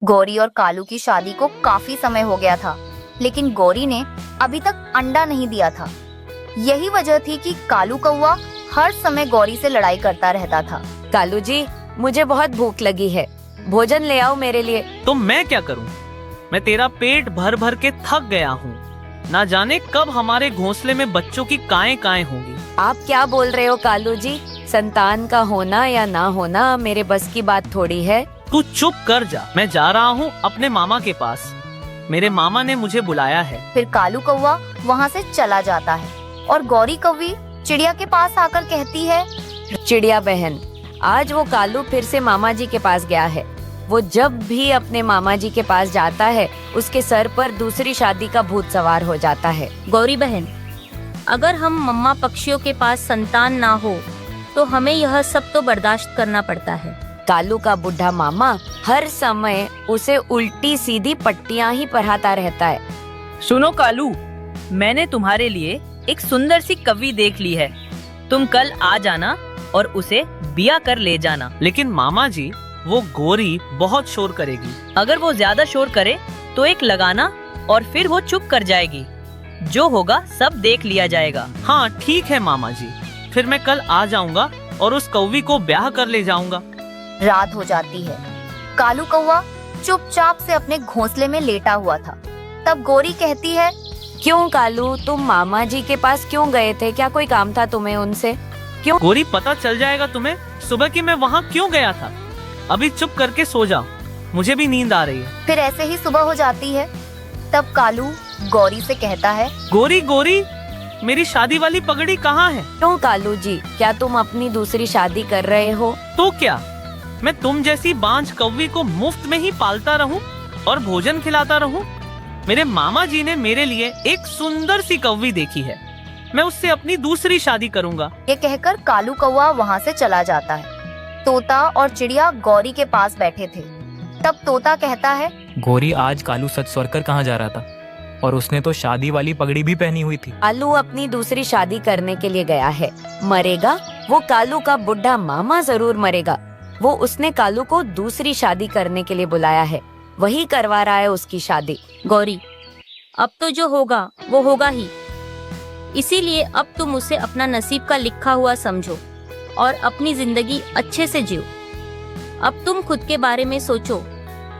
गौरी और कालू की शादी को काफी समय हो गया था, लेकिन गौरी ने अभी तक अंडा नहीं दिया था। यही वजह थी कि कालू कौवा हर समय गौरी से लड़ाई करता रहता था। कालू जी, मुझे बहुत भूख लगी है, भोजन ले आओ मेरे लिए। तो मैं क्या करूं? मैं तेरा पेट भर भर के थक गया हूँ। ना जाने कब हमारे घोंसले में बच्चों की काएं काएं होंगी। आप क्या बोल रहे हो कालू जी? संतान का होना या ना होना मेरे बस की बात थोड़ी है। तू चुप कर जा, मैं जा रहा हूँ अपने मामा के पास। मेरे मामा ने मुझे बुलाया है। फिर कालू कौवा वहाँ से चला जाता है और गौरी कौवी चिड़िया के पास आकर कहती है, चिड़िया बहन, आज वो कालू फिर से मामा जी के पास गया है। वो जब भी अपने मामा जी के पास जाता है, उसके सर पर दूसरी शादी का भूत सवार हो जाता है। गौरी बहन, अगर हम मम्मा पक्षियों के पास संतान ना हो तो हमें यह सब तो बर्दाश्त करना पड़ता है। कालू का बुढ़ा मामा हर समय उसे उल्टी सीधी पट्टियां ही पढ़ाता रहता है। सुनो कालू, मैंने तुम्हारे लिए एक सुंदर सी कवि देख ली है। तुम कल आ जाना और उसे बिया कर ले जाना। लेकिन मामा जी, वो गौरी बहुत शोर करेगी। अगर वो ज्यादा शोर करे तो एक लगाना और फिर वो चुप कर जाएगी। जो होगा सब देख लिया जाएगा। हाँ ठीक है मामा जी, फिर मैं कल आ जाऊंगा और उस कौवी को ब्याह कर ले जाऊंगा। रात हो जाती है। कालू कौवा चुपचाप से अपने घोंसले में लेटा हुआ था। तब गौरी कहती है, क्यों कालू, तुम मामा जी के पास क्यों गए थे? क्या कोई काम था तुम्हें उनसे? क्यों? गौरी, पता चल जाएगा तुम्हें सुबह कि मैं वहाँ क्यों गया था। अभी चुप करके सो जाओ, मुझे भी नींद आ रही है। फिर ऐसे ही सुबह हो जाती है। तब कालू गौरी से कहता है, गौरी गौरी, मेरी शादी वाली पगड़ी कहाँ है? क्यों कालू जी, क्या तुम अपनी दूसरी शादी कर रहे हो? तो क्या मैं तुम जैसी बांझ कौवी को मुफ्त में ही पालता रहूं और भोजन खिलाता रहूं? मेरे मामा जी ने मेरे लिए एक सुंदर सी कौवी देखी है, मैं उससे अपनी दूसरी शादी करूंगा। ये कहकर कालू कौवा वहाँ से चला जाता है। तोता और चिड़िया गौरी के पास बैठे थे। तब तोता कहता है, गौरी, आज कालू सच स्वर कर कहाँ जा रहा था? और उसने तो शादी वाली पगड़ी भी पहनी हुई थी। कालू अपनी दूसरी शादी करने के लिए गया है। मरेगा वो कालू का बुढ़ा मामा, जरूर मरेगा। वो उसने कालू को दूसरी शादी करने के लिए बुलाया है, वही करवा रहा है उसकी शादी। गौरी, अब तो जो होगा वो होगा ही, इसीलिए अब तुम उसे अपना नसीब का लिखा हुआ समझो और अपनी जिंदगी अच्छे से जियो। अब तुम खुद के बारे में सोचो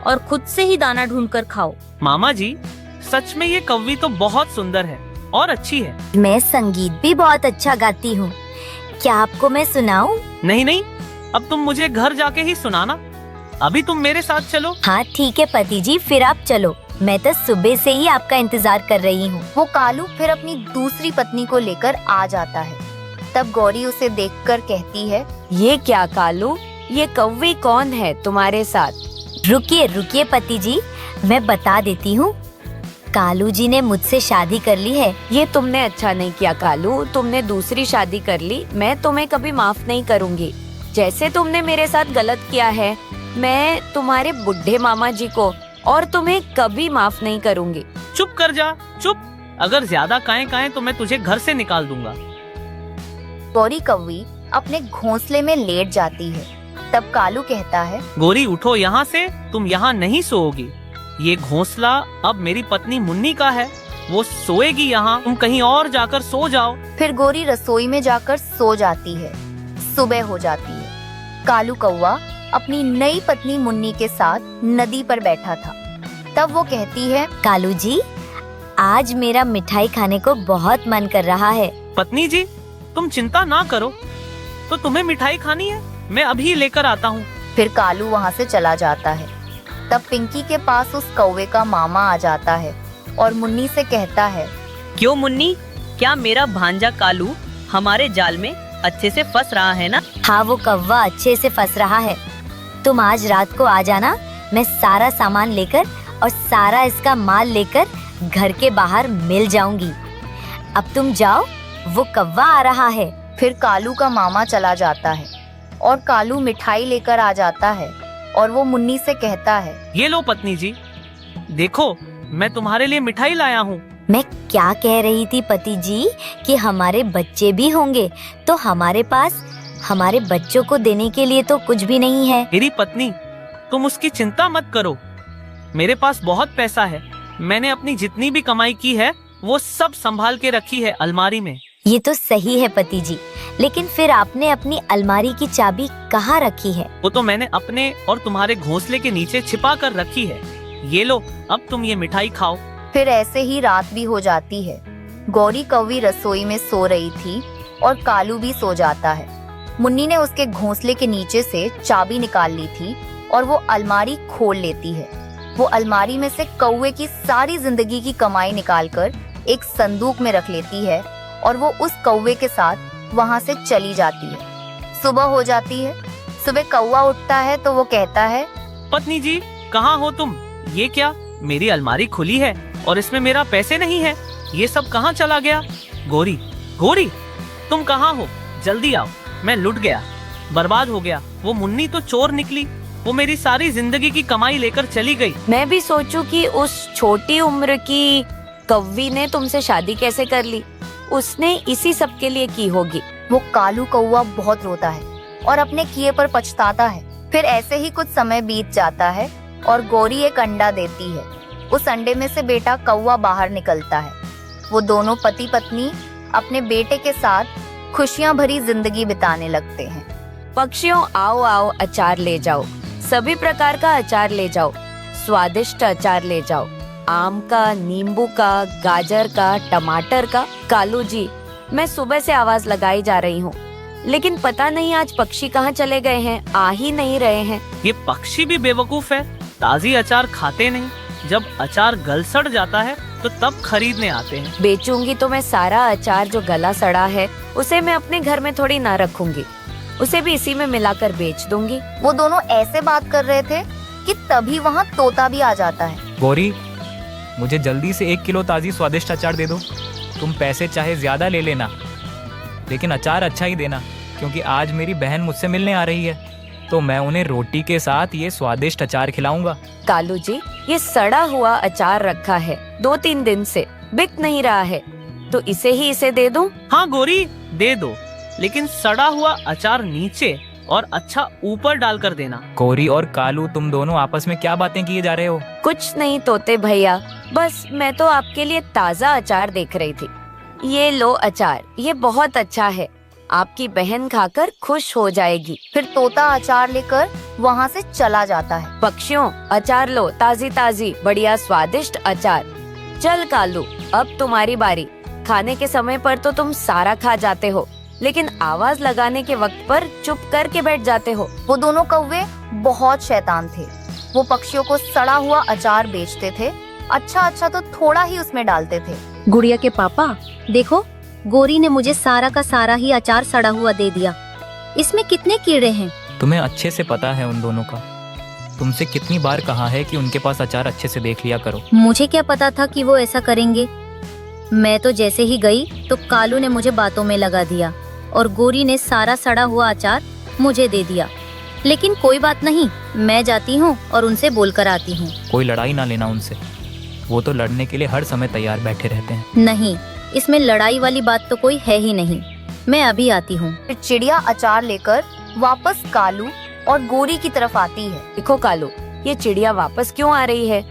और खुद से ही दाना ढूंढकर खाओ। मामा जी, सच में ये कौवी तो बहुत सुंदर है और अच्छी है। मैं संगीत भी बहुत अच्छा गाती हूँ, क्या आपको मैं सुनाऊं? नहीं नहीं, अब तुम मुझे घर जाके ही सुनाना। अभी तुम मेरे साथ चलो। हाँ ठीक है पति जी, फिर आप चलो, मैं तो सुबह से ही आपका इंतजार कर रही हूँ। वो कालू फिर अपनी दूसरी पत्नी को लेकर आ जाता है। तब गौरी उसे देखकर कहती है, ये क्या कालू, ये कौवी कौन है तुम्हारे साथ? रुकिए रुकिए पति जी, मैं बता देती हूँ। कालू जी ने मुझसे शादी कर ली है। ये तुमने अच्छा नहीं किया कालू, तुमने दूसरी शादी कर ली। मैं तुम्हें कभी माफ नहीं करूँगी। जैसे तुमने मेरे साथ गलत किया है, मैं तुम्हारे बुढ़े मामा जी को और तुम्हें कभी माफ नहीं करूँगी। चुप कर जा, चुप। अगर ज्यादा काएं काएं तो मैं तुझे घर से निकाल दूंगा। गौरी कौवी अपने घोंसले में लेट जाती है। तब कालू कहता है, गौरी उठो यहाँ से, तुम यहाँ नहीं सोओगी। ये घोंसला अब मेरी पत्नी मुन्नी का है, वो सोएगी यहाँ, तुम कहीं और जाकर सो जाओ। फिर गौरी रसोई में जाकर सो जाती है। सुबह हो जाती है। कालू कौवा अपनी नई पत्नी मुन्नी के साथ नदी पर बैठा था। तब वो कहती है, कालू जी, आज मेरा मिठाई खाने को बहुत मन कर रहा है। पत्नी जी, तुम चिंता ना करो, तो तुम्हें मिठाई खानी है, मैं अभी लेकर आता हूँ। फिर कालू वहाँ से चला जाता है। तब पिंकी के पास उस कौवे का मामा आ जाता है और मुन्नी से कहता है, क्यों मुन्नी, क्या मेरा भांजा कालू हमारे जाल में अच्छे से फंस रहा है ना? हाँ, वो कौवा अच्छे से फंस रहा है। तुम आज रात को आ जाना, मैं सारा सामान लेकर और सारा इसका माल लेकर घर के बाहर मिल जाऊंगी। अब तुम जाओ, वो कौवा आ रहा है। फिर कालू का मामा चला जाता है और कालू मिठाई लेकर आ जाता है और वो मुन्नी से कहता है, ये लो पत्नी जी, देखो मैं तुम्हारे लिए मिठाई लाया हूँ। मैं क्या कह रही थी पति जी कि हमारे बच्चे भी होंगे, तो हमारे पास हमारे बच्चों को देने के लिए तो कुछ भी नहीं है। मेरी पत्नी, तुम उसकी चिंता मत करो, मेरे पास बहुत पैसा है। मैंने अपनी जितनी भी कमाई की है वो सब संभाल के रखी है अलमारी में। ये तो सही है पति जी, लेकिन फिर आपने अपनी अलमारी की चाबी कहाँ रखी है? वो तो मैंने अपने और तुम्हारे घोंसले के नीचे छिपा कर रखी है। ये लो, अब तुम ये मिठाई खाओ। फिर ऐसे ही रात भी हो जाती है। गौरी कौवी रसोई में सो रही थी और कालू भी सो जाता है। मुन्नी ने उसके घोंसले के नीचे से चाबी निकाल ली थी और वो अलमारी खोल लेती है। वो अलमारी में से कौवे की सारी जिंदगी की कमाई निकालकर एक संदूक में रख लेती है और वो उस कौवे के साथ वहाँ से चली जाती है। सुबह हो जाती है। सुबह कौवा उठता है तो वो कहता है, पत्नी जी, कहाँ हो तुम? ये क्या, मेरी अलमारी खुली है और इसमें मेरा पैसे नहीं है। ये सब कहाँ चला गया? गोरी, गोरी, तुम कहाँ हो? जल्दी आओ, मैं लुट गया, बर्बाद हो गया। वो मुन्नी तो चोर निकली। वो मेरी सारी जिंदगी की कमाई लेकर चली गई। मैं भी सोचूं कि उस छोटी उम्र की कौवी ने तुमसे शादी कैसे कर ली। उसने इसी सब के लिए की होगी। वो कालू कौवा बहुत रोता है और अपने किए पर पछताता है। फिर ऐसे ही कुछ समय बीत जाता है और गौरी एक अंडा देती है। उस अंडे में से बेटा कौवा बाहर निकलता है। वो दोनों पति पत्नी अपने बेटे के साथ खुशियां भरी जिंदगी बिताने लगते हैं। पक्षियों, आओ आओ, अचार ले जाओ। सभी प्रकार का अचार ले जाओ। स्वादिष्ट अचार ले जाओ। आम का, नींबू का, गाजर का, टमाटर का। कालू जी, मैं सुबह से आवाज लगाई जा रही हूँ, लेकिन पता नहीं आज पक्षी कहाँ चले गए हैं। आ ही नहीं रहे हैं। ये पक्षी भी बेवकूफ है। ताजी अचार खाते नहीं। जब अचार गल सड़ जाता है तो तब खरीदने आते हैं। बेचूंगी तो मैं सारा अचार जो गला सड़ा है उसे मैं अपने घर में थोड़ी ना रखूंगी। उसे भी इसी में मिलाकर बेच दूंगी। वो दोनों ऐसे बात कर रहे थे कि तभी वहाँ तोता भी आ जाता है। गौरी, मुझे जल्दी से 1 किलो ताज़ी स्वादिष्ट अचार दे दो। तुम पैसे चाहे ज़्यादा ले लेना, लेकिन अचार अच्छा ही देना, क्योंकि आज मेरी बहन मुझसे मिलने आ रही है, तो मैं उन्हें रोटी के साथ ये स्वादिष्ट अचार खिलाऊंगा। कालू जी, ये सड़ा हुआ अचार रखा है 2-3 दिन से, बिक नहीं रहा है, तो इसे दे दूं? हाँ गोरी, दे दो, लेकिन सड़ा हुआ अचार नीचे और अच्छा ऊपर डालकर देना। गौरी और कालू, तुम दोनों आपस में क्या बातें किए जा रहे हो? कुछ नहीं तोते भैया, बस मैं तो आपके लिए ताज़ा अचार देख रही थी। ये लो अचार, ये बहुत अच्छा है। आपकी बहन खाकर खुश हो जाएगी। फिर तोता अचार लेकर वहाँ से चला जाता है। पक्षियों, अचार लो, ताजी ताजी बढ़िया स्वादिष्ट अचार। चल कालू, अब तुम्हारी बारी। खाने के समय पर तो तुम सारा खा जाते हो, लेकिन आवाज लगाने के वक्त पर चुप करके बैठ जाते हो। वो दोनों कौवे बहुत शैतान थे। वो पक्षियों को सड़ा हुआ अचार बेचते थे। अच्छा तो थोड़ा ही उसमें डालते थे। गुड़िया के पापा, देखो, गौरी ने मुझे सारा का सारा ही अचार सड़ा हुआ दे दिया। इसमें कितने कीड़े हैं? तुम्हें अच्छे से पता है उन दोनों का। तुमसे कितनी बार कहा है कि उनके पास अचार अच्छे से देख लिया करो। मुझे क्या पता था कि वो ऐसा करेंगे। मैं तो जैसे ही गई तो कालू ने मुझे बातों में लगा दिया और गौरी ने सारा सड़ा हुआ अचार मुझे दे दिया। लेकिन कोई बात नहीं, मैं जाती हूँ और उनसे बोलकर आती हूँ। कोई लड़ाई ना लेना उनसे, वो तो लड़ने के लिए हर समय तैयार बैठे रहते हैं। नहीं, इसमें लड़ाई वाली बात तो कोई है ही नहीं। मैं अभी आती हूँ। फिर चिड़िया अचार लेकर वापस कालू और गौरी की तरफ आती है। देखो कालू, ये चिड़िया वापस क्यों आ रही है?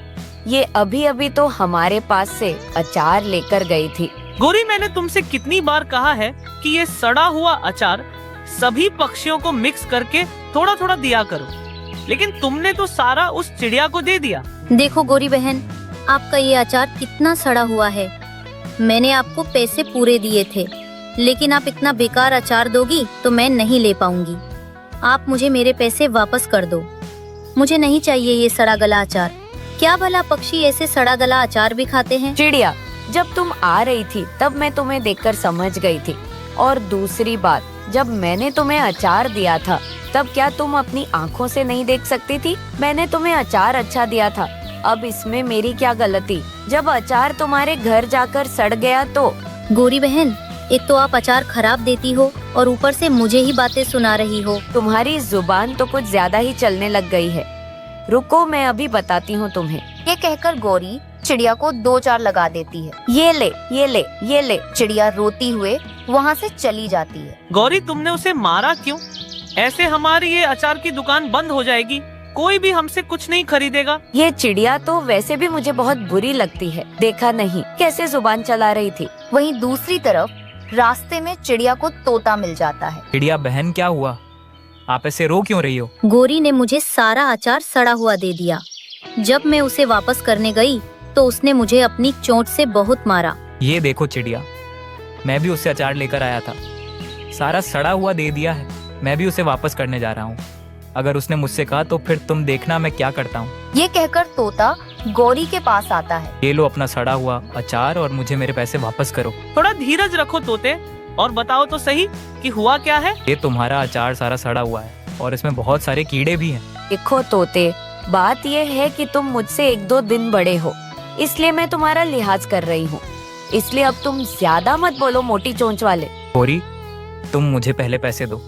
ये अभी तो हमारे पास से अचार लेकर गई थी। गोरी, मैंने तुमसे कितनी बार कहा है कि ये सड़ा हुआ अचार सभी पक्षियों को मिक्स करके थोड़ा थोड़ा दिया करो, लेकिन तुमने तो सारा उस चिड़िया को दे दिया। देखो गौरी बहन, आपका ये अचार कितना सड़ा हुआ है। मैंने आपको पैसे पूरे दिए थे, लेकिन आप इतना बेकार अचार दोगी तो मैं नहीं ले पाऊंगी। आप मुझे मेरे पैसे वापस कर दो। मुझे नहीं चाहिए ये सड़ा गला अचार। क्या भला पक्षी ऐसे सड़ा गला अचार भी खाते हैं? चिड़िया, जब तुम आ रही थी तब मैं तुम्हें देखकर समझ गई थी। और दूसरी बात, जब मैंने तुम्हें अचार दिया था तब क्या तुम अपनी आँखों से नहीं देख सकती थी? मैंने तुम्हें अचार अच्छा दिया था। अब इसमें मेरी क्या गलती? जब अचार तुम्हारे घर जाकर सड़ गया तो? गौरी बहन, एक तो आप अचार खराब देती हो और ऊपर से मुझे ही बातें सुना रही हो। तुम्हारी जुबान तो कुछ ज्यादा ही चलने लग गई है। रुको, मैं अभी बताती हूँ तुम्हें। ये कहकर गौरी चिड़िया को 2-4 लगा देती है। ये ले, ये ले, ये ले। चिड़िया रोती हुए वहाँ से चली जाती है। गौरी, तुमने उसे मारा क्यों? ऐसे हमारी ये अचार की दुकान बंद हो जाएगी। कोई भी हमसे कुछ नहीं खरीदेगा। ये चिड़िया तो वैसे भी मुझे बहुत बुरी लगती है, देखा नहीं कैसे जुबान चला रही थी। वहीं दूसरी तरफ रास्ते में चिड़िया को तोता मिल जाता है। चिड़िया बहन, क्या हुआ? आप ऐसे रो क्यों रही हो? गोरी ने मुझे सारा अचार सड़ा हुआ दे दिया। जब मैं उसे वापस करने गई तो उसने मुझे अपनी चोंच से बहुत मारा। ये देखो चिड़िया, मैं भी उससे अचार लेकर आया था, सारा सड़ा हुआ दे दिया है। मैं भी उसे वापस करने जा रहा हूँ। अगर उसने मुझसे कहा तो फिर तुम देखना मैं क्या करता हूँ। ये कहकर तोता गौरी के पास आता है। ये लो अपना सड़ा हुआ अचार और मुझे मेरे पैसे वापस करो। थोड़ा धीरज रखो तोते, और बताओ तो सही कि हुआ क्या है। ये तुम्हारा अचार सारा सड़ा हुआ है और इसमें बहुत सारे कीड़े भी हैं। देखो तोते, बात ये है कि तुम मुझसे 1-2 दिन बड़े हो, इसलिए मैं तुम्हारा लिहाज कर रही हूँ। इसलिए अब तुम ज्यादा मत बोलो मोटी चोंच वाले। गौरी, तुम मुझे पहले पैसे दो,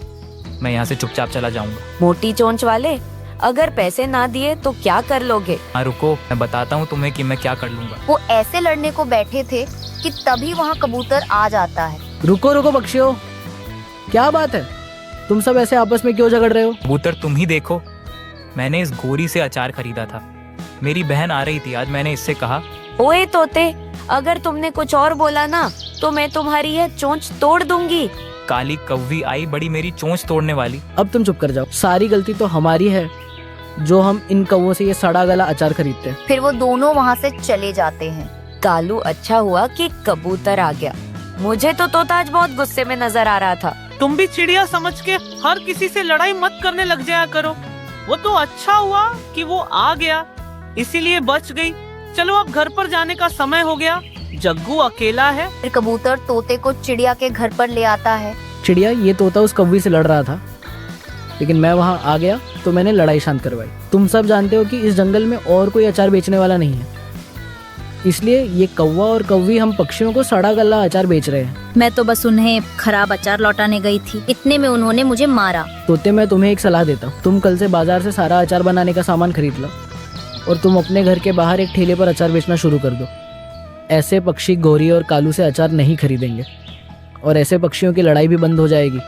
मैं यहाँ से चुपचाप चला जाऊंगा। मोटी चोंच वाले, अगर पैसे ना दिए तो क्या कर लोगे? हाँ रुको, मैं बताता हूँ तुम्हें कि मैं क्या कर लूंगा। वो ऐसे लड़ने को बैठे थे कि तभी वहाँ कबूतर आ जाता है। रुको रुको पक्षियों, क्या बात है? तुम सब ऐसे आपस में क्यों झगड़ रहे हो? कबूतर तुम ही देखो, मैंने इस गोरी से अचार खरीदा था। मेरी बहन आ रही थी आज, मैंने इससे कहा। ओए तोते, अगर तुमने कुछ और बोला ना तो मैं तुम्हारी यह चोंच तोड़ दूंगी। काली कौवी आई बड़ी मेरी चोंच तोड़ने वाली। अब तुम चुप कर जाओ, सारी गलती तो हमारी है जो हम इन कौवों से ये सड़ा गला अचार खरीदते हैं। फिर वो दोनों वहाँ से चले जाते हैं। कालू, अच्छा हुआ कि कबूतर आ गया। मुझे तो तोता आज बहुत गुस्से में नजर आ रहा था। तुम भी चिड़िया समझ के हर किसी से लड़ाई मत करने लग जाया करो। वो तो अच्छा हुआ कि वो आ गया, इसीलिए बच गई। चलो अब घर पर जाने का समय हो गया, जग्गू अकेला है। फिर कबूतर तोते को चिड़िया के घर पर ले आता है। चिड़िया, ये तोता उस कौवी से लड़ रहा था, लेकिन मैं वहाँ आ गया तो मैंने लड़ाई शांत करवाई। तुम सब जानते हो कि इस जंगल में और कोई अचार बेचने वाला नहीं है, इसलिए ये कौवा और कौवी हम पक्षियों को सड़ा गला अचार बेच रहे हैं। मैं तो बस उन्हें खराब अचार लौटाने गई थी, इतने में उन्होंने मुझे मारा। तोते, मैं तुम्हें एक सलाह देता हूँ, तुम कल से बाजार से सारा अचार बनाने का सामान खरीद लो और तुम अपने घर के बाहर एक ठेले पर अचार बेचना शुरू कर दो। ऐसे पक्षी गौरी और कालू से अचार नहीं खरीदेंगे और ऐसे पक्षियों की लड़ाई भी बंद हो जाएगी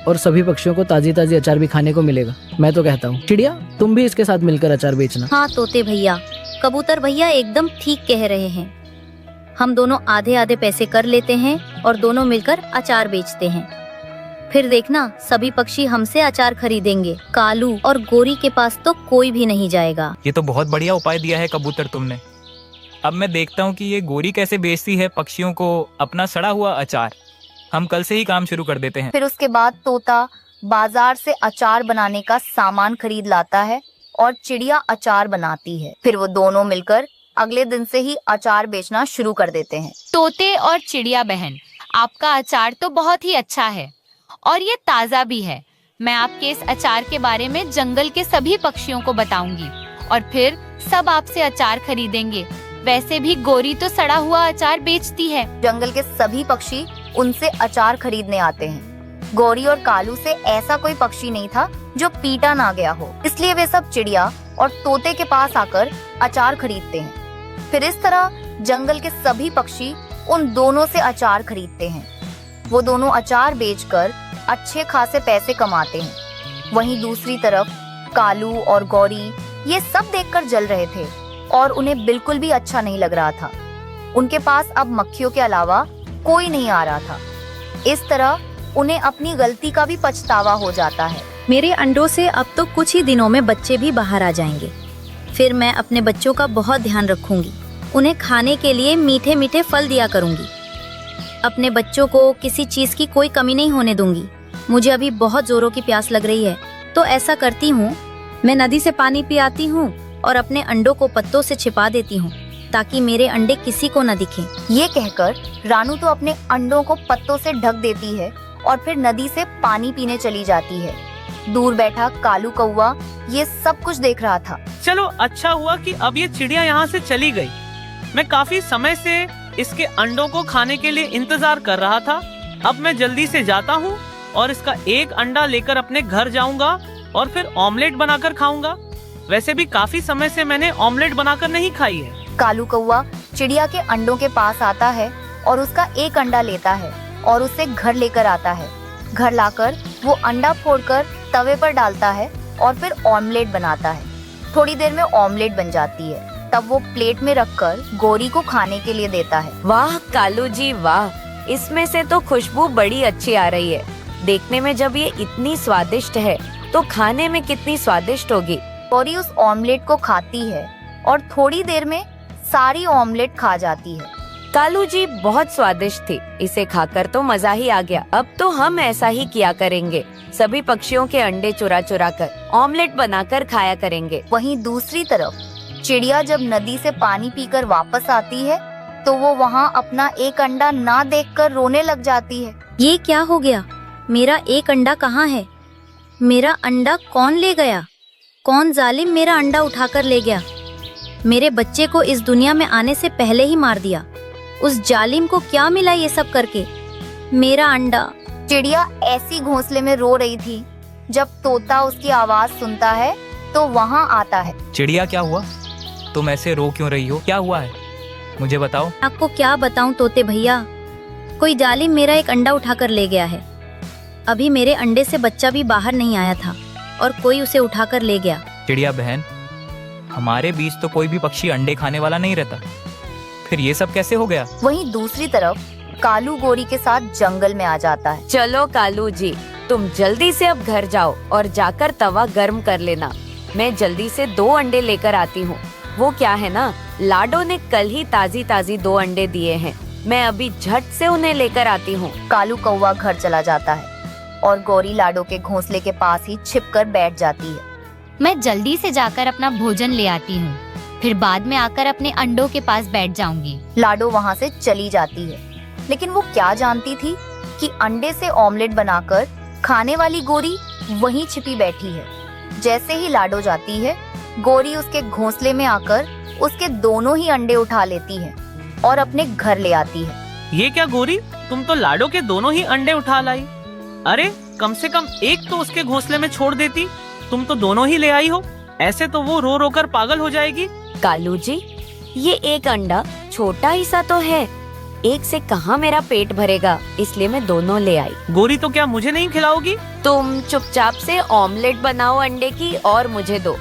और सभी पक्षियों को ताजी ताजी अचार भी खाने को मिलेगा। मैं तो कहता हूँ चिड़िया, तुम भी इसके साथ मिलकर अचार बेचना। हाँ तोते भैया, कबूतर भैया एकदम ठीक कह रहे हैं। हम दोनों आधे आधे पैसे कर लेते हैं और दोनों मिलकर अचार बेचते हैं। फिर देखना सभी पक्षी हमसे अचार खरीदेंगे। कालू और गोरी के पास तो कोई भी नहीं जाएगा। ये तो बहुत बढ़िया उपाय दिया है कबूतर तुमने। अब मैं देखता हूँ कि ये गोरी कैसे बेचती है पक्षियों को अपना सड़ा हुआ अचार। हम कल से ही काम शुरू कर देते हैं। फिर उसके बाद तोता बाजार से अचार बनाने का सामान खरीद लाता है और चिड़िया अचार बनाती है। फिर वो दोनों मिलकर अगले दिन से ही अचार बेचना शुरू कर देते हैं। तोते और चिड़िया बहन, आपका अचार तो बहुत ही अच्छा है और ये ताज़ा भी है। मैं आपके इस अचार के बारे में जंगल के सभी पक्षियों को बताऊंगी और फिर सब आपसे अचार खरीदेंगे। वैसे भी गोरी तो सड़ा हुआ अचार बेचती है। जंगल के सभी पक्षी उनसे अचार खरीदने आते हैं। गौरी और कालू से ऐसा कोई पक्षी नहीं था जो पीटा ना गया हो, इसलिए वे सब चिड़िया और तोते के पास आकर अचार खरीदते हैं। फिर इस तरह जंगल के सभी पक्षी उन दोनों से अचार खरीदते हैं। वो दोनों अचार बेचकर अच्छे खासे पैसे कमाते हैं। वहीं दूसरी तरफ कालू और गौरी ये सब देखकर जल रहे थे और उन्हें बिल्कुल भी अच्छा नहीं लग रहा था। उनके पास अब मक्खियों के अलावा कोई नहीं आ रहा था। इस तरह उन्हें अपनी गलती का भी पछतावा हो जाता है। मेरे अंडों से अब तो कुछ ही दिनों में बच्चे भी बाहर आ जाएंगे। फिर मैं अपने बच्चों का बहुत ध्यान रखूंगी। उन्हें खाने के लिए मीठे मीठे फल दिया करूंगी। अपने बच्चों को किसी चीज की कोई कमी नहीं होने दूंगी। मुझे अभी बहुत जोरों की प्यास लग रही है, तो ऐसा करती हूँ, मैं नदी से पानी पियाती हूँ और अपने अंडों को पत्तों से छिपा देती हूँ ताकि मेरे अंडे किसी को न दिखें। ये कहकर रानू तो अपने अंडों को पत्तों से ढक देती है और फिर नदी से पानी पीने चली जाती है। दूर बैठा कालू कौवा ये सब कुछ देख रहा था। चलो अच्छा हुआ कि अब ये चिड़िया यहाँ से चली गई। मैं काफी समय से इसके अंडों को खाने के लिए इंतजार कर रहा था। अब मैं जल्दी से जाता हूँ और इसका एक अंडा लेकर अपने घर जाऊंगा और फिर ऑमलेट बनाकर खाऊंगा। वैसे भी काफी समय से मैंने ऑमलेट बनाकर नहीं खाई है। कालू कौवा चिड़िया के अंडों के पास आता है और उसका एक अंडा लेता है और उसे घर लेकर आता है। घर लाकर वो अंडा फोड़कर तवे पर डालता है और फिर ऑमलेट बनाता है। थोड़ी देर में ऑमलेट बन जाती है। तब वो प्लेट में रखकर गौरी को खाने के लिए देता है। वाह कालू जी वाह, इसमें से तो खुशबू बड़ी अच्छी आ रही है। देखने में जब ये इतनी स्वादिष्ट है तो खाने में कितनी स्वादिष्ट होगी। गौरी उस ऑमलेट को खाती है और थोड़ी देर में सारी ऑमलेट खा जाती है। कालू जी बहुत स्वादिष्ट थी, इसे खाकर तो मजा ही आ गया। अब तो हम ऐसा ही किया करेंगे, सभी पक्षियों के अंडे चुरा चुरा कर ऑमलेट बनाकर खाया करेंगे। वहीं दूसरी तरफ चिड़िया जब नदी से पानी पीकर वापस आती है तो वो वहाँ अपना एक अंडा ना देखकर रोने लग जाती है। ये क्या हो गया? मेरा एक अंडा कहाँ है? मेरा अंडा कौन ले गया? कौन जालिम मेरा अंडा उठाकर ले गया? मेरे बच्चे को इस दुनिया में आने से पहले ही मार दिया। उस जालिम को क्या मिला ये सब करके? मेरा अंडा। चिड़िया ऐसी घोंसले में रो रही थी जब तोता उसकी आवाज सुनता है तो वहाँ आता है। चिड़िया क्या हुआ? तुम ऐसे रो क्यों रही हो? क्या हुआ है? मुझे बताओ। आपको क्या बताऊं तोते भैया, कोई जालिम मेरा एक अंडा उठाकर ले गया है। अभी मेरे अंडे से बच्चा भी बाहर नहीं आया था और कोई उसे उठाकर ले गया। चिड़िया बहन, हमारे बीच तो कोई भी पक्षी अंडे खाने वाला नहीं रहता, फिर ये सब कैसे हो गया? वहीं दूसरी तरफ कालू गौरी के साथ जंगल में आ जाता है। चलो कालू जी, तुम जल्दी से अब घर जाओ और जाकर तवा गर्म कर लेना। मैं जल्दी से 2 अंडे लेकर आती हूँ। वो क्या है ना, लाडो ने कल ही ताजी ताजी 2 अंडे दिए हैं। मैं अभी झट से उन्हें लेकर आती हूँ। कालू कौवा घर चला जाता है और गौरी लाडो के घोंसले के पास ही छिपकर बैठ जाती है। मैं जल्दी से जाकर अपना भोजन ले आती हूँ, फिर बाद में आकर अपने अंडों के पास बैठ जाऊंगी। लाडो वहाँ से चली जाती है, लेकिन वो क्या जानती थी कि अंडे से ऑमलेट बनाकर खाने वाली गौरी वहीं छिपी बैठी है। जैसे ही लाडो जाती है, गौरी उसके घोंसले में आकर उसके दोनों ही अंडे उठा लेती है और अपने घर ले आती है। ये क्या गौरी, तुम तो लाडो के दोनों ही अंडे उठा लाई। अरे कम से कम एक तो उसके घोंसले में छोड़ देती, तुम तो दोनों ही ले आई हो। ऐसे तो वो रो रो कर पागल हो जाएगी। कालू जी, ये एक अंडा छोटा ही सा तो है, एक से कहाँ मेरा पेट भरेगा, इसलिए मैं दोनों ले आई। गौरी तो क्या मुझे नहीं खिलाओगी? तुम चुपचाप से ऑमलेट बनाओ अंडे की और मुझे दो,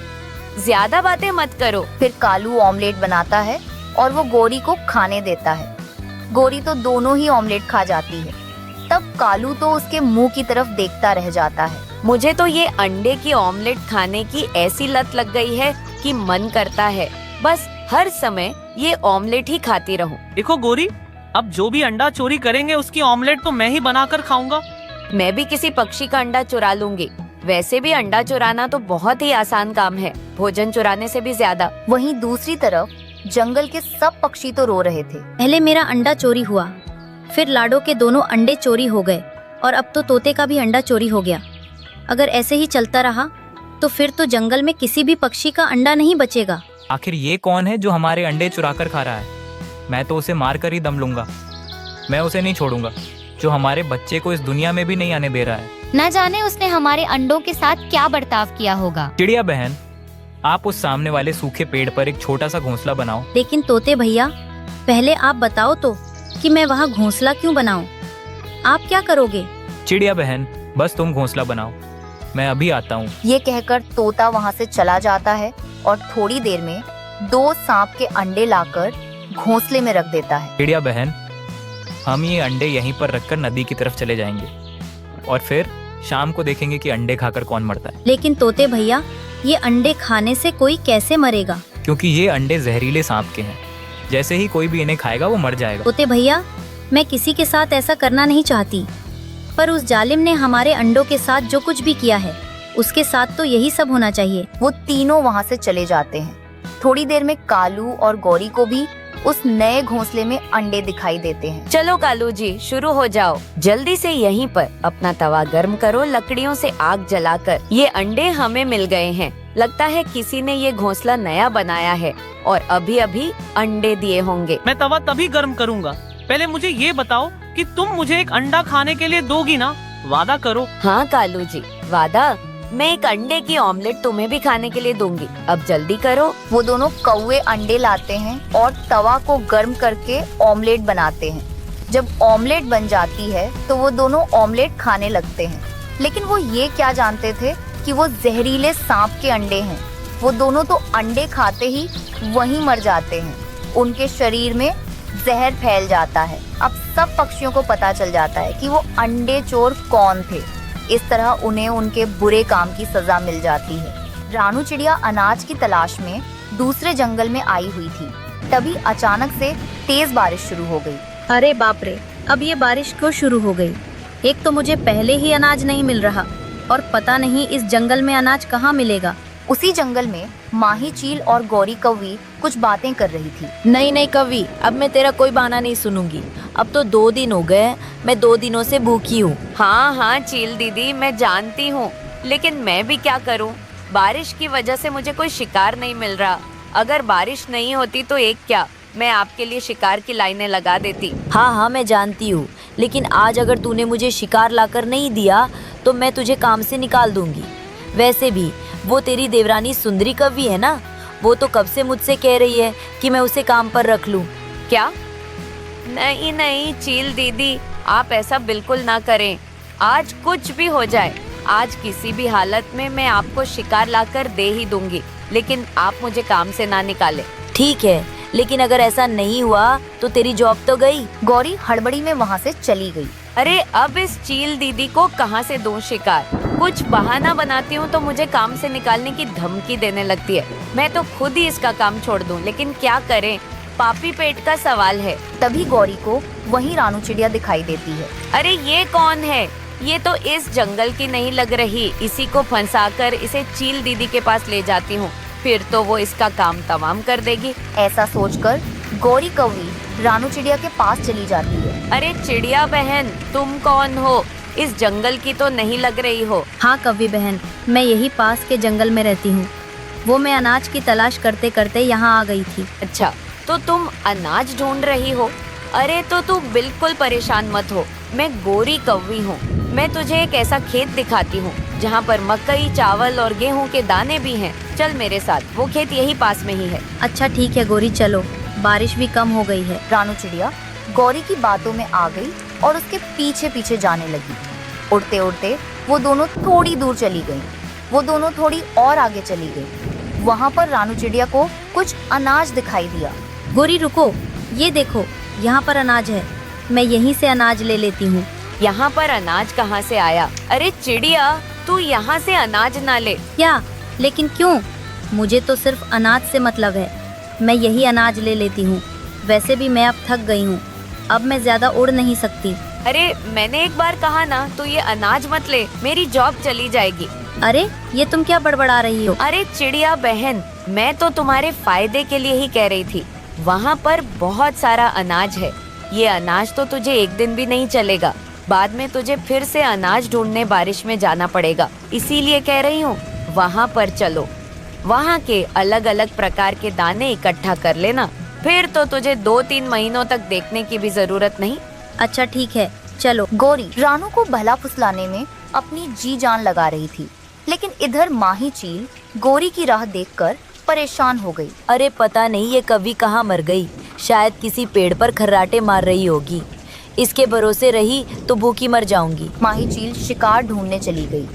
ज्यादा बातें मत करो। फिर कालू ऑमलेट बनाता है और वो गौरी को खाने देता है। गौरी तो दोनों ही ऑमलेट खा जाती है। तब कालू तो उसके मुंह की तरफ देखता रह जाता है। मुझे तो ये अंडे की ऑमलेट खाने की ऐसी लत लग गई है कि मन करता है बस हर समय ये ऑमलेट ही खाती रहूं। देखो गौरी, अब जो भी अंडा चोरी करेंगे उसकी ऑमलेट तो मैं ही बनाकर खाऊंगा। मैं भी किसी पक्षी का अंडा चुरा लूंगी। वैसे भी अंडा चुराना तो बहुत ही आसान काम है, भोजन चुराने से भी ज्यादा। वहीं दूसरी तरफ जंगल के सब पक्षी तो रो रहे थे। पहले मेरा अंडा चोरी हुआ, फिर लाडो के दोनों अंडे चोरी हो गए और अब तो तोते का भी अंडा चोरी हो गया। अगर ऐसे ही चलता रहा तो फिर तो जंगल में किसी भी पक्षी का अंडा नहीं बचेगा। आखिर ये कौन है जो हमारे अंडे चुरा कर खा रहा है? मैं तो उसे मार कर ही दम लूंगा। मैं उसे नहीं छोड़ूंगा जो हमारे बच्चे को इस दुनिया में भी नहीं आने दे रहा है। न जाने उसने हमारे अंडों के साथ क्या बर्ताव किया होगा। चिड़िया बहन, आप उस सामने वाले सूखे पेड़ पर एक छोटा सा घोंसला बनाओ। लेकिन तोते भैया, पहले आप बताओ तो कि मैं वहाँ घोंसला क्यों बनाऊं? आप क्या करोगे? चिड़िया बहन, बस तुम घोंसला बनाओ, मैं अभी आता हूँ। ये कहकर तोता वहाँ से चला जाता है और थोड़ी देर में 2 सांप के अंडे लाकर घोंसले में रख देता है। चिड़िया बहन, हम ये अंडे यहीं पर रखकर नदी की तरफ चले जाएंगे और फिर शाम को देखेंगे कि अंडे खाकर कौन मरता है। लेकिन तोते भैया, ये अंडे खाने से कोई कैसे मरेगा? क्योंकि ये अंडे जहरीले सांप के हैं, जैसे ही कोई भी इन्हें खाएगा वो मर जाएगा। तोते भैया, मैं किसी के साथ ऐसा करना नहीं चाहती, पर उस जालिम ने हमारे अंडों के साथ जो कुछ भी किया है उसके साथ तो यही सब होना चाहिए। वो तीनों वहाँ से चले जाते हैं। थोड़ी देर में कालू और गौरी को भी उस नए घोंसले में अंडे दिखाई देते हैं। चलो कालू जी, शुरू हो जाओ। जल्दी से यहीं पर अपना तवा गर्म करो, लकड़ियों से आग जलाकर। ये अंडे हमें मिल गए हैं, लगता है किसी ने ये घोंसला नया बनाया है और अभी अभी अंडे दिए होंगे। मैं तवा तभी गर्म करूंगा। पहले मुझे ये बताओ कि तुम मुझे एक अंडा खाने के लिए दोगी ना? वादा करो। हाँ कालू जी, वादा। मैं एक अंडे की ऑमलेट तुम्हें भी खाने के लिए दूंगी, अब जल्दी करो। वो दोनों कौवे अंडे लाते हैं और तवा को गर्म करके ऑमलेट बनाते हैं। जब ऑमलेट बन जाती है तो वो दोनों ऑमलेट खाने लगते हैं। लेकिन वो ये क्या जानते थे कि वो जहरीले सांप के अंडे हैं। वो दोनों तो अंडे खाते ही वहीं मर जाते हैं। उनके शरीर में जहर फैल जाता है। अब सब पक्षियों को पता चल जाता है कि वो अंडे चोर कौन थे। इस तरह उन्हें उनके बुरे काम की सजा मिल जाती है। रानू चिड़िया अनाज की तलाश में दूसरे जंगल में आई हुई थी। तभी अचानक से तेज बारिश शुरू हो गई। अरे बाप रे, अब ये बारिश क्यों शुरू हो गई? एक तो मुझे पहले ही अनाज नहीं मिल रहा और पता नहीं इस जंगल में अनाज कहाँ मिलेगा। उसी जंगल में माही चील और गौरी कौवी कुछ बातें कर रही थी। नहीं नहीं कवि, अब मैं तेरा कोई बहाना नहीं सुनूंगी। अब तो 2 दिन हो गए, मैं 2 दिनों से भूखी हूँ। हाँ हाँ चील दीदी, मैं जानती हूँ, लेकिन मैं भी क्या करूँ? बारिश की वजह से मुझे कोई शिकार नहीं मिल रहा। अगर बारिश नहीं होती तो एक क्या, मैं आपके लिए शिकार की लाइनें लगा देती। हाँ हाँ मैं जानती हूँ, लेकिन आज अगर तूने मुझे शिकार लाकर नहीं दिया तो मैं तुझे काम से निकाल दूंगी। वैसे भी वो तेरी देवरानी सुंदरी कवि है ना, वो तो कब से मुझसे कह रही है कि मैं उसे काम पर रख लूं। क्या? नहीं नहीं चील दीदी, आप ऐसा बिल्कुल ना करें। आज कुछ भी हो जाए, आज किसी भी हालत में मैं आपको शिकार लाकर दे ही दूंगी, लेकिन आप मुझे काम से ना निकालें। ठीक है, लेकिन अगर ऐसा नहीं हुआ तो तेरी जॉब तो गई। गौरी हड़बड़ी में वहाँ से चली गई। अरे अब इस चील दीदी को कहाँ से दूं शिकार? कुछ बहाना बनाती हूँ तो मुझे काम से निकालने की धमकी देने लगती है। मैं तो खुद ही इसका काम छोड़ दूं, लेकिन क्या करें, पापी पेट का सवाल है। तभी गौरी को वहीं रानू चिड़िया दिखाई देती है। अरे ये कौन है? ये तो इस जंगल की नहीं लग रही। इसी को फंसाकर इसे चील दीदी के पास ले जाती हूँ, फिर तो वो इसका काम तमाम कर देगी। ऐसा सोचकर गौरी कौवी रानू चिड़िया के पास चली जाती है। अरे चिड़िया बहन, तुम कौन हो? इस जंगल की तो नहीं लग रही हो। हाँ कवि बहन, मैं यही पास के जंगल में रहती हूँ। वो मैं अनाज की तलाश करते करते यहाँ आ गई थी। अच्छा, तो तुम अनाज ढूंढ रही हो? अरे तो तू बिल्कुल परेशान मत हो, मैं गौरी कौवी हूँ। मैं तुझे एक ऐसा खेत दिखाती हूँ जहाँ पर मकई, चावल और गेहूँ के दाने भी हैं। चल मेरे साथ, वो खेत यही पास में ही है। अच्छा ठीक है गौरी, चलो, बारिश भी कम हो गई है। रानू चिड़िया गौरी की बातों में आ गई और उसके पीछे पीछे जाने लगी। उड़ते उड़ते वो दोनों थोड़ी दूर चली गईं। वो दोनों थोड़ी और आगे चली गईं। वहाँ पर रानू चिड़िया को कुछ अनाज दिखाई दिया। गौरी रुको, ये देखो, यहाँ पर अनाज है, मैं यहीं से अनाज ले लेती हूँ। यहाँ पर अनाज कहाँ से आया? अरे चिड़िया, तू यहाँ से अनाज ना ले। क्या? लेकिन क्यों? मुझे तो सिर्फ अनाज से मतलब है, मैं यही अनाज ले लेती हूँ। वैसे भी मैं अब थक गई हूँ, अब मैं ज्यादा उड़ नहीं सकती। अरे मैंने एक बार कहा ना, तू ये अनाज मत ले, मेरी जॉब चली जाएगी। अरे ये तुम क्या बड़बड़ा रही हो? अरे चिड़िया बहन, मैं तो तुम्हारे फायदे के लिए ही कह रही थी। वहाँ पर बहुत सारा अनाज है। ये अनाज तो तुझे एक दिन भी नहीं चलेगा, बाद में तुझे फिर से अनाज ढूंढने बारिश में जाना पड़ेगा। इसीलिए कह रही हूँ, वहाँ पर चलो, वहाँ के अलग अलग प्रकार के दाने इकट्ठा कर लेना, फिर तो तुझे 2-3 महीनों तक देखने की भी जरूरत नहीं। अच्छा ठीक है, चलो। गौरी रानू को भला फुसलाने में अपनी जी जान लगा रही थी, लेकिन इधर माही चील गौरी की राह देखकर परेशान हो गई। अरे पता नहीं ये कवि कहाँ मर गई, शायद किसी पेड़ पर खर्राटे मार रही होगी। इसके भरोसे रही तो भूखी मर जाऊंगी। माही चील शिकार ढूंढने चली गई।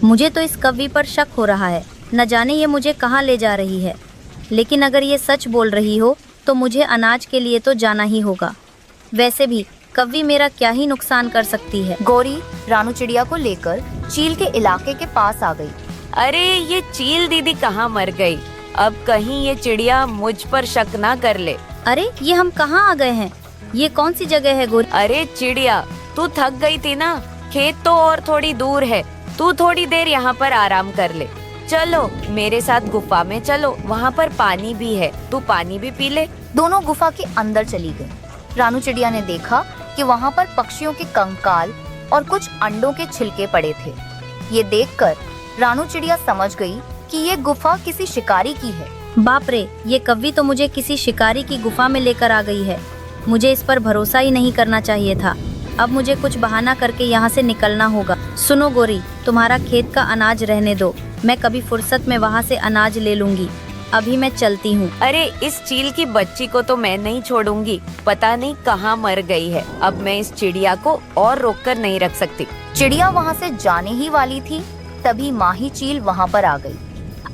मुझे तो इस कवि पर शक हो रहा है, न जाने ये मुझे कहाँ ले जा रही है। लेकिन अगर ये सच बोल रही हो तो मुझे अनाज के लिए तो जाना ही होगा। वैसे भी कवि मेरा क्या ही नुकसान कर सकती है। गौरी रानू चिड़िया को लेकर चील के इलाके के पास आ गई। अरे ये चील दीदी कहाँ मर गई? अब कहीं ये चिड़िया मुझ पर शक ना कर ले। अरे ये हम कहाँ आ गए हैं? ये कौन सी जगह है गौरी? अरे चिड़िया, तू थक गई थी ना, खेत तो और थोड़ी दूर है, तू थोड़ी देर यहाँ पर आराम कर ले। चलो मेरे साथ गुफा में चलो, वहाँ पर पानी भी है, तू पानी भी पी ले। दोनों गुफा के अंदर चली गई। रानू चिड़िया ने देखा कि वहाँ पर पक्षियों के कंकाल और कुछ अंडों के छिलके पड़े थे। ये देखकर रानू चिड़िया समझ गई कि ये गुफा किसी शिकारी की है। बाप रे, ये कवि तो मुझे किसी शिकारी की गुफा में लेकर आ गई है। मुझे इस पर भरोसा ही नहीं करना चाहिए था। अब मुझे कुछ बहाना करके यहाँ से निकलना होगा। सुनो गौरी, तुम्हारा खेत का अनाज रहने दो, मैं कभी फुर्सत में वहाँ से अनाज ले लूंगी। अभी मैं चलती हूँ। अरे इस चील की बच्ची को तो मैं नहीं छोड़ूंगी, पता नहीं कहाँ मर गई है। अब मैं इस चिड़िया को और रोक कर नहीं रख सकती। चिड़िया वहाँ से जाने ही वाली थी तभी माही चील वहाँ पर आ गई।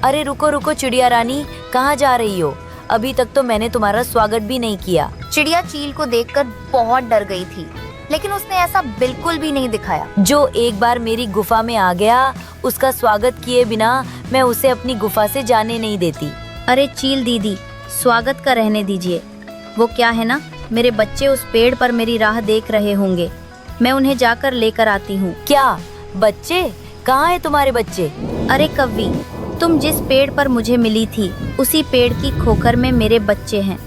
अरे रुको रुको चिड़िया रानी, कहाँ जा रही हो? अभी तक तो मैंने तुम्हारा स्वागत भी नहीं किया। चिड़िया चील को देखकर बहुत डर गई थी, लेकिन उसने ऐसा बिल्कुल भी नहीं दिखाया। जो एक बार मेरी गुफा में आ गया, उसका स्वागत किए बिना मैं उसे अपनी गुफा से जाने नहीं देती। अरे चील दीदी, स्वागत का रहने दीजिए। वो क्या है ना, मेरे बच्चे उस पेड़ पर मेरी राह देख रहे होंगे। मैं उन्हें जाकर लेकर आती हूँ। क्या बच्चे? कहाँ है तुम्हारे बच्चे? अरे कव्वी, तुम जिस पेड़ पर मुझे मिली थी, उसी पेड़ की खोखर में मेरे बच्चे हैं।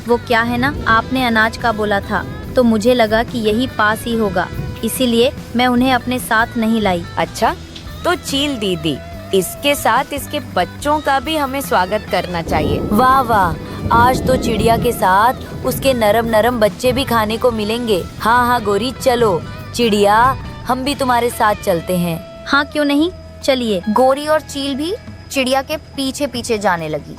वो क्या है ना, आपने अनाज का बोला था, तो मुझे लगा कि यही पास ही होगा, इसीलिए मैं उन्हें अपने साथ नहीं लाई। अच्छा, तो चील दीदी, इसके साथ इसके बच्चों का भी हमें स्वागत करना चाहिए। वाह वाह, आज तो चिड़िया के साथ उसके नरम नरम बच्चे भी खाने को मिलेंगे। हाँ हाँ गोरी, चलो चिड़िया, हम भी तुम्हारे साथ चलते हैं। हाँ क्यों नहीं, चलिए। गोरी और चील भी चिड़िया के पीछे पीछे जाने लगी।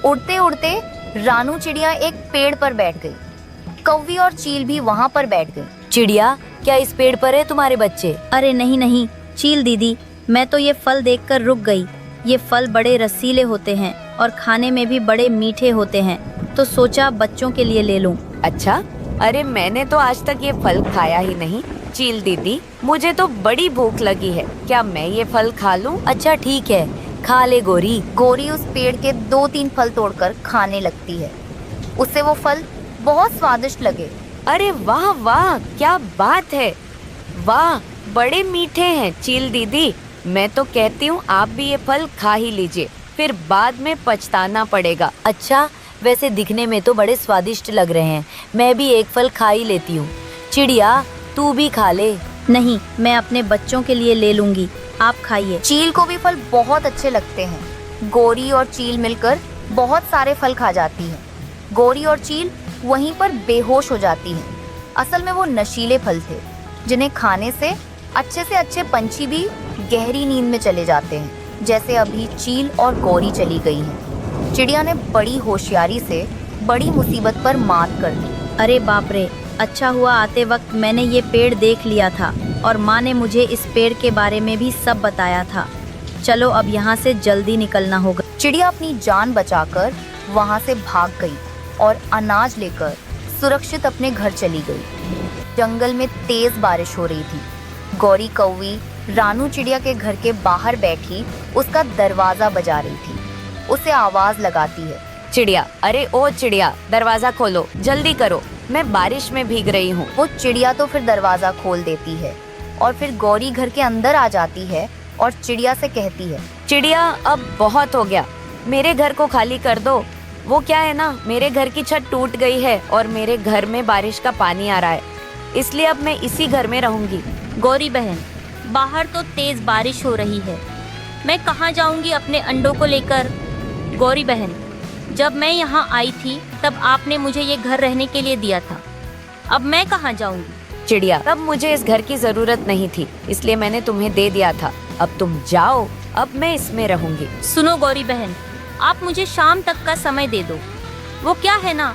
उड़ते उड़ते रानू चिड़िया एक पेड़ पर बैठ गई। कौवी और चील भी वहाँ पर बैठ गई। चिड़िया, क्या इस पेड़ पर है तुम्हारे बच्चे? अरे नहीं नहीं चील दीदी, मैं तो ये फल देखकर रुक गई। ये फल बड़े रसीले होते हैं और खाने में भी बड़े मीठे होते हैं, तो सोचा बच्चों के लिए ले लूं। अच्छा, अरे मैंने तो आज तक ये फल खाया ही नहीं। चील दीदी, मुझे तो बड़ी भूख लगी है, क्या मैं ये फल खा लूं? अच्छा ठीक है, खा ले गोरी। गोरी उस पेड़ के 2-3 फल तोड़कर खाने लगती है। उसे वो फल बहुत स्वादिष्ट लगे। अरे वाह वाह, क्या बात है, वाह बड़े मीठे हैं। चील दीदी, मैं तो कहती हूँ आप भी ये फल खा ही लीजिए, फिर बाद में पछताना पड़ेगा। अच्छा, वैसे दिखने में तो बड़े स्वादिष्ट लग रहे हैं, मैं भी एक फल खा ही लेती हूँ। चिड़िया, तू भी खा ले। नहीं, मैं अपने बच्चों के लिए ले लूंगी, आप खाइए। चील को भी फल बहुत अच्छे लगते हैं। गोरी और चील मिलकर बहुत सारे फल खा जाती हैं। गोरी और चील वहीं पर बेहोश हो जाती हैं। असल में वो नशीले फल थे, जिन्हें खाने से अच्छे पंछी भी गहरी नींद में चले जाते हैं, जैसे अभी चील और गोरी चली गई हैं। चिड़िया ने बड़ी होशियारी से बड़ी मुसीबत पर मात कर दी। अरे बाप रे, अच्छा हुआ आते वक्त मैंने ये पेड़ देख लिया था और माँ ने मुझे इस पेड़ के बारे में भी सब बताया था। चलो अब यहाँ से जल्दी निकलना होगा। चिड़िया अपनी जान बचाकर वहाँ से भाग गई और अनाज लेकर सुरक्षित अपने घर चली गई। जंगल में तेज बारिश हो रही थी। गौरी कौवी रानू चिड़िया के घर के बाहर बैठी उसका दरवाजा बजा रही थी। उसे आवाज लगाती है, चिड़िया, अरे ओ चिड़िया, दरवाजा खोलो, जल्दी करो, मैं बारिश में भीग रही हूँ। वो चिड़िया तो फिर दरवाजा खोल देती है और फिर गौरी घर के अंदर आ जाती है और चिड़िया से कहती है, चिड़िया अब बहुत हो गया, मेरे घर को खाली कर दो। वो क्या है ना, मेरे घर की छत टूट गई है और मेरे घर में बारिश का पानी आ रहा है, इसलिए अब मैं इसी घर में रहूंगी। गौरी बहन, बाहर तो तेज बारिश हो रही है, मैं कहाँ जाऊंगी अपने अंडों को लेकर। गौरी बहन, जब मैं यहाँ आई थी तब आपने मुझे ये घर रहने के लिए दिया था, अब मैं कहाँ जाऊंगी। चिड़िया, तब मुझे इस घर की जरूरत नहीं थी, इसलिए मैंने तुम्हें दे दिया था, अब तुम जाओ, अब मैं इसमें रहूंगी। सुनो गौरी बहन, आप मुझे शाम तक का समय दे दो। वो क्या है ना,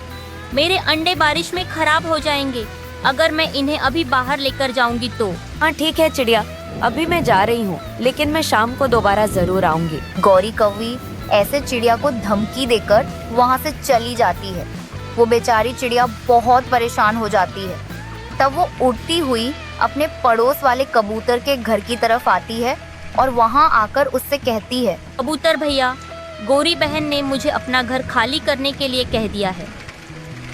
मेरे अंडे बारिश में खराब हो जाएंगे अगर मैं इन्हें अभी बाहर लेकर जाऊंगी तो। हाँ ठीक है चिड़िया, अभी मैं जा रही हूँ, लेकिन मैं शाम को दोबारा जरूर आऊंगी। गौरी कौवी ऐसे चिड़िया को धमकी देकर वहाँ से चली जाती है। वो बेचारी चिड़िया बहुत परेशान हो जाती है। तब वो उड़ती हुई अपने पड़ोस वाले कबूतर के घर की तरफ आती है और वहाँ आकर उससे कहती है, कबूतर भैया, गौरी बहन ने मुझे अपना घर खाली करने के लिए कह दिया है,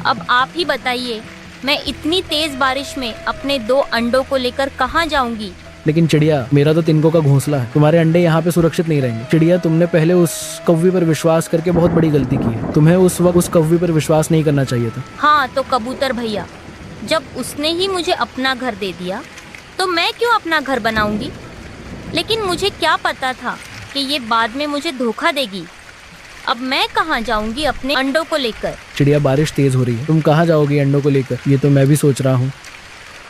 अब आप ही बताइए, मैं इतनी तेज बारिश में अपने 2 अंडों को लेकर कहाँ जाऊंगी। लेकिन चिड़िया, मेरा तो तिनकों का घोंसला है, तुम्हारे अंडे यहाँ पे सुरक्षित नहीं रहेंगे। चिड़िया, तुमने पहले उस कौवी पर विश्वास करके बहुत बड़ी गलती की है। तुम्हें उस वक्त उस कौवी पर विश्वास नहीं करना चाहिए था। हाँ तो कबूतर भैया, जब उसने ही मुझे अपना घर दे दिया तो मैं क्यों अपना घर बनाऊंगी। लेकिन मुझे क्या पता था कि ये बाद में मुझे धोखा देगी। अब मैं कहाँ जाऊंगी अपने अंडों को लेकर। चिड़िया, बारिश तेज हो रही है, तुम कहाँ जाओगी अंडों को लेकर, ये तो मैं भी सोच रहा हूँ।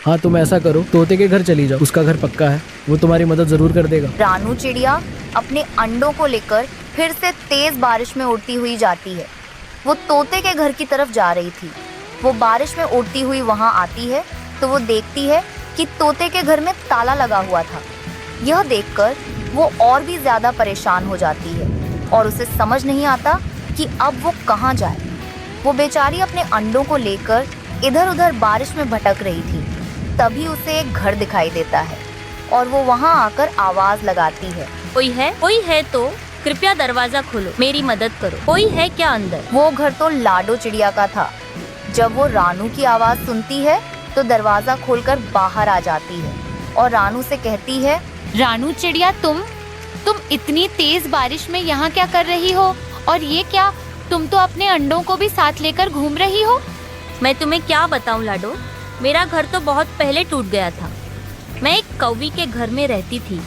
हाँ, तुम ऐसा करो, तोते के घर चली जाओ, उसका घर पक्का है, वो तुम्हारी मदद जरूर कर देगा। रानू चिड़िया अपने अंडों को लेकर फिर से तेज बारिश में उड़ती हुई जाती है। वो तोते के घर की तरफ जा रही थी। वो बारिश में उड़ती हुई वहाँ आती है तो वो देखती है कि तोते के घर में ताला लगा हुआ था। यह देखकर वो और भी ज्यादा परेशान हो जाती है और उसे समझ नहीं आता कि अब वो कहाँ जाए। वो बेचारी अपने अंडों को लेकर इधर उधर बारिश में भटक रही थी। तभी उसे एक घर दिखाई देता है और वो वहाँ आकर आवाज लगाती है। कोई है तो कृपया दरवाजा खोलो, मेरी मदद करो। कोई है क्या अंदर? वो घर तो लाडो चिड़िया का था। जब वो रानू की आवाज सुनती है तो दरवाजा खोलकर बाहर आ जाती है और रानू से कहती है, रानू चिड़िया, तुम इतनी तेज बारिश में यहाँ क्या कर रही हो? और ये क्या, तुम तो अपने अंडों को भी साथ लेकर घूम रही हो? मैं तुम्हें क्या बताऊं लाडो, मेरा घर तो बहुत पहले टूट गया था। मैं एक कौवी के घर में रहती थी,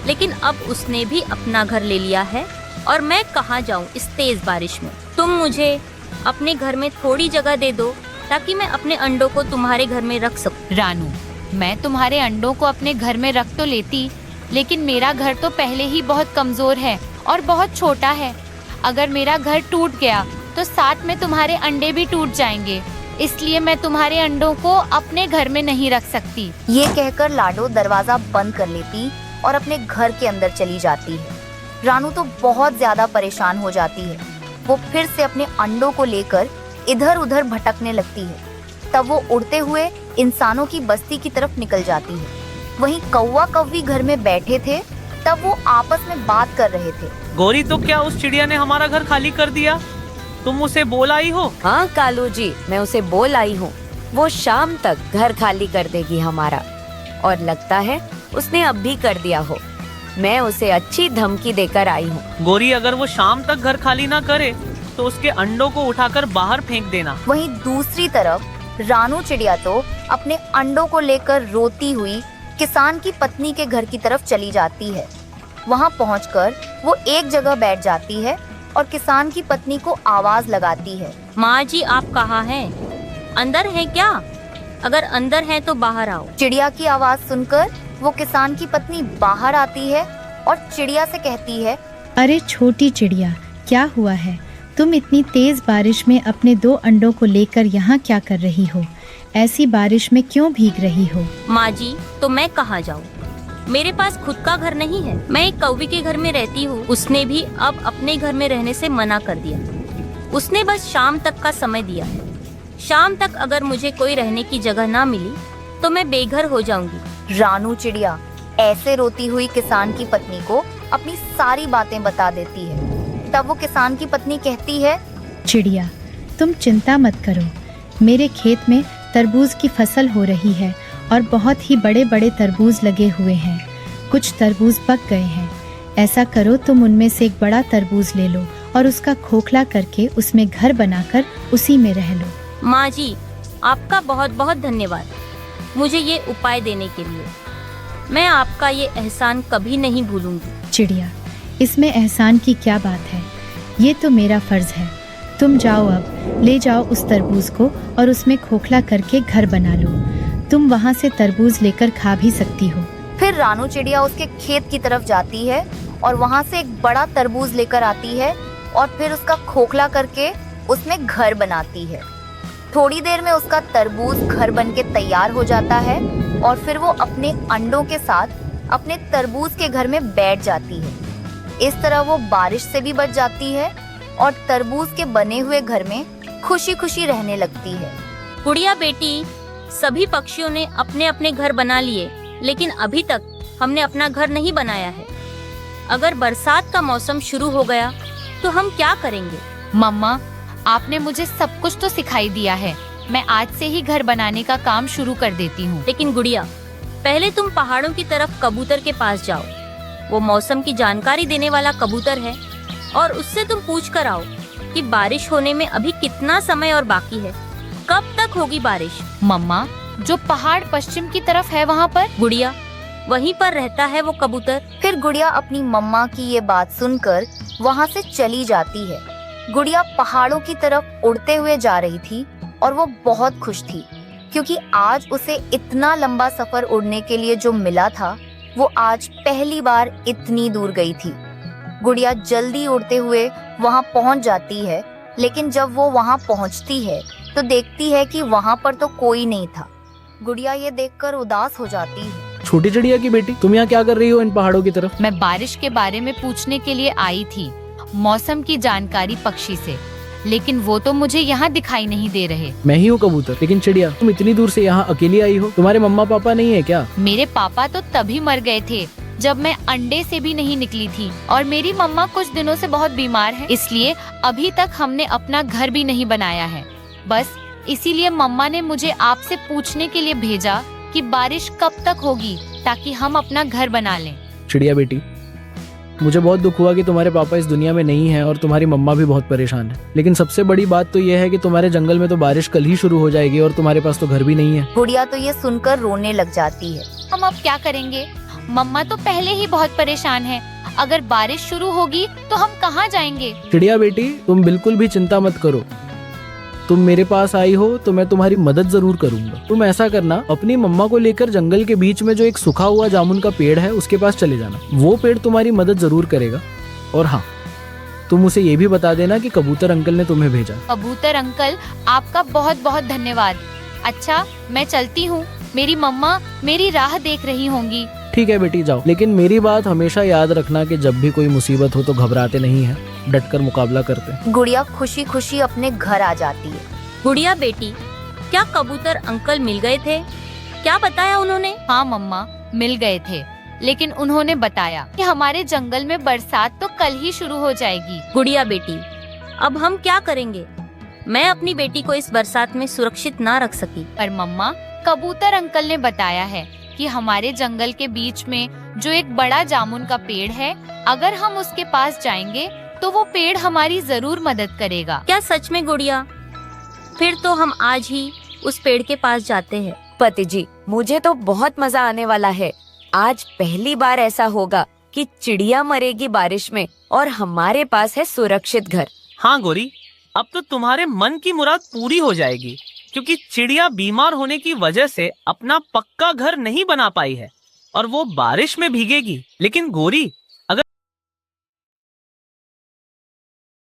लेकिन अब उसने भी अपना घर ले लिया है और मैं कहाँ जाऊं इस तेज बारिश में। तुम मुझे अपने घर में थोड़ी जगह दे दो ताकि मैं अपने अंडों को तुम्हारे घर में रख सकूं। रानू, मैं तुम्हारे अंडों को अपने घर में रख तो लेती, लेकिन मेरा घर तो पहले ही बहुत कमजोर है और बहुत छोटा है। अगर मेरा घर टूट गया तो साथ में तुम्हारे अंडे भी टूट जाएंगे, इसलिए मैं तुम्हारे अंडों को अपने घर में नहीं रख सकती। ये कहकर लाडो दरवाजा बंद कर लेती और अपने घर के अंदर चली जाती है। रानू तो बहुत ज्यादा परेशान हो जाती है। वो फिर से अपने अंडों को लेकर इधर उधर भटकने लगती है। तब वो उड़ते हुए इंसानों की बस्ती की तरफ निकल जाती है। वहीं कौवा कौवी घर में बैठे थे। तब वो आपस में बात कर रहे थे। गौरी, तो क्या उस चिड़िया ने हमारा घर खाली कर दिया? तुम उसे बोल आई हो? हाँ कालू जी, मैं उसे बोल आई हूँ। वो शाम तक घर खाली कर देगी हमारा, और लगता है उसने अब भी कर दिया हो। मैं उसे अच्छी धमकी देकर आई हूँ। गौरी, अगर वो शाम तक घर खाली ना करे तो उसके अंडों को उठाकर बाहर फेंक देना। वहीं दूसरी तरफ रानू चिड़िया तो अपने अंडों को लेकर रोती हुई किसान की पत्नी के घर की तरफ चली जाती है। वहां पहुंचकर वो एक जगह बैठ जाती है और किसान की पत्नी को आवाज लगाती है। माँ जी, आप कहाँ हैं? अंदर हैं क्या? अगर अंदर हैं तो बाहर आओ। चिड़िया की आवाज सुनकर वो किसान की पत्नी बाहर आती है और चिड़िया से कहती है, अरे छोटी चिड़िया, क्या हुआ है? तुम इतनी तेज बारिश में अपने 2 अंडों को लेकर यहाँ क्या कर रही हो? ऐसी बारिश में क्यों भीग रही हो? माँ जी, तो मैं कहाँ जाऊँ? मेरे पास खुद का घर नहीं है। मैं एक कौवी के घर में रहती हूँ। उसने भी अब अपने घर में रहने से मना कर दिया। उसने बस शाम तक का समय दिया है। शाम तक अगर मुझे कोई रहने की जगह ना मिली तो मैं बेघर हो जाऊंगी। रानू चिड़िया ऐसे रोती हुई किसान की पत्नी को अपनी सारी बातें बता देती है। तब वो किसान की पत्नी कहती है, चिड़िया, तुम चिंता मत करो। मेरे खेत में तरबूज की फसल हो रही है और बहुत ही बड़े बड़े तरबूज लगे हुए हैं। कुछ तरबूज पक गए हैं। ऐसा करो, तुम उनमें से एक बड़ा तरबूज ले लो और उसका खोखला करके उसमें घर बनाकर उसी में रह लो। माँ जी, आपका बहुत बहुत धन्यवाद मुझे ये उपाय देने के लिए। मैं आपका ये एहसान कभी नहीं भूलूंगी। चिड़िया, इसमें एहसान की क्या बात है? ये तो मेरा फर्ज है। तुम जाओ, अब ले जाओ उस तरबूज को और उसमें खोखला करके घर बना लो। तुम वहाँ से तरबूज लेकर खा भी सकती हो। फिर रानू चिड़िया उसके खेत की तरफ जाती है और वहाँ से एक बड़ा तरबूज लेकर आती है और फिर उसका खोखला करके उसमें घर बनाती है। थोड़ी देर में उसका तरबूज घर बनके तैयार हो जाता है और फिर वो अपने अंडों के साथ अपने तरबूज के घर में बैठ जाती है। इस तरह वो बारिश से भी बच जाती है और तरबूज के बने हुए घर में खुशी खुशी रहने लगती है। गुड़िया बेटी, सभी पक्षियों ने अपने अपने घर बना लिए, लेकिन अभी तक हमने अपना घर नहीं बनाया है। अगर बरसात का मौसम शुरू हो गया तो हम क्या करेंगे? मम्मा, आपने मुझे सब कुछ तो सिखाई दिया है। मैं आज से ही घर बनाने का काम शुरू कर देती हूँ। लेकिन गुड़िया, पहले तुम पहाड़ों की तरफ कबूतर के पास जाओ। वो मौसम की जानकारी देने वाला कबूतर है और उससे तुम पूछ कर आओ कि बारिश होने में अभी कितना समय और बाकी है, कब तक होगी बारिश। मम्मा, जो पहाड़ पश्चिम की तरफ है वहाँ पर? गुड़िया, वहीं पर रहता है वो कबूतर। फिर गुड़िया अपनी मम्मा की ये बात सुनकर वहाँ से चली जाती है। गुड़िया पहाड़ों की तरफ उड़ते हुए जा रही थी और वो बहुत खुश थी क्योंकि आज उसे इतना लंबा सफर उड़ने के लिए जो मिला था वो आज पहली बार इतनी दूर गई थी। गुड़िया जल्दी उड़ते हुए वहाँ पहुँच जाती है, लेकिन जब वो वहाँ पहुँचती है तो देखती है कि वहाँ पर तो कोई नहीं था। गुड़िया ये देखकर उदास हो जाती है। छोटी चिड़िया की बेटी, तुम यहाँ क्या कर रही हो इन पहाड़ों की तरफ? मैं बारिश के बारे में पूछने के लिए आई थी, मौसम की जानकारी पक्षी से, लेकिन वो तो मुझे यहाँ दिखाई नहीं दे रहे। मैं ही हूँ कबूतर। लेकिन चिड़िया, तुम इतनी दूर से यहाँ अकेली आई हो? तुम्हारे मम्मा पापा नहीं है क्या? मेरे पापा तो तभी मर गए थे जब मैं अंडे से भी नहीं निकली थी, और मेरी मम्मा कुछ दिनों से बहुत बीमार है, इसलिए अभी तक हमने अपना घर भी नहीं बनाया है। बस इसीलिए मम्मा ने मुझे आपसे पूछने के लिए भेजा कि बारिश कब तक होगी ताकि हम अपना घर बना लें। चिड़िया बेटी, मुझे बहुत दुख हुआ कि तुम्हारे पापा इस दुनिया में नहीं हैं और तुम्हारी मम्मा भी बहुत परेशान है। लेकिन सबसे बड़ी बात तो यह है कि तुम्हारे जंगल में तो बारिश कल ही शुरू हो जाएगी और तुम्हारे पास तो घर भी नहीं है। गुड़िया तो ये सुनकर रोने लग जाती है। हम अब क्या करेंगे? मम्मा तो पहले ही बहुत परेशान है। अगर बारिश शुरू होगी तो हम कहाँ जाएंगे? चिड़िया बेटी, तुम बिल्कुल भी चिंता मत करो। तुम मेरे पास आई हो तो मैं तुम्हारी मदद जरूर करूंगा। तुम ऐसा करना, अपनी मम्मा को लेकर जंगल के बीच में जो एक सूखा हुआ जामुन का पेड़ है उसके पास चले जाना। वो पेड़ तुम्हारी मदद जरूर करेगा। और हाँ, तुम उसे ये भी बता देना कि कबूतर अंकल ने तुम्हें भेजा। कबूतर अंकल, आपका बहुत बहुत धन्यवाद। अच्छा, मैं चलती हूँ, मेरी मम्मा मेरी राह देख रही होंगी। ठीक है बेटी, जाओ। लेकिन मेरी बात हमेशा याद रखना कि जब भी कोई मुसीबत हो तो घबराते नहीं है, डटकर मुकाबला करते हैं। गुड़िया खुशी खुशी अपने घर आ जाती है। गुड़िया बेटी, क्या कबूतर अंकल मिल गए थे? क्या बताया उन्होंने? हाँ मम्मा, मिल गए थे, लेकिन उन्होंने बताया कि हमारे जंगल में बरसात तो कल ही शुरू हो जाएगी। गुड़िया बेटी, अब हम क्या करेंगे? मैं अपनी बेटी को इस बरसात में सुरक्षित ना रख सकी। पर मम्मा, कबूतर अंकल ने बताया है कि हमारे जंगल के बीच में जो एक बड़ा जामुन का पेड़ है, अगर हम उसके पास जाएंगे तो वो पेड़ हमारी जरूर मदद करेगा। क्या सच में गुड़िया? फिर तो हम आज ही उस पेड़ के पास जाते हैं। पति जी, मुझे तो बहुत मजा आने वाला है। आज पहली बार ऐसा होगा कि चिड़िया मरेगी बारिश में और हमारे पास है सुरक्षित घर। हाँ गोरी, अब तो तुम्हारे मन की मुराद पूरी हो जाएगी, क्योंकि चिड़िया बीमार होने की वजह से अपना पक्का घर नहीं बना पाई है और वो बारिश में भीगेगी। लेकिन गोरी,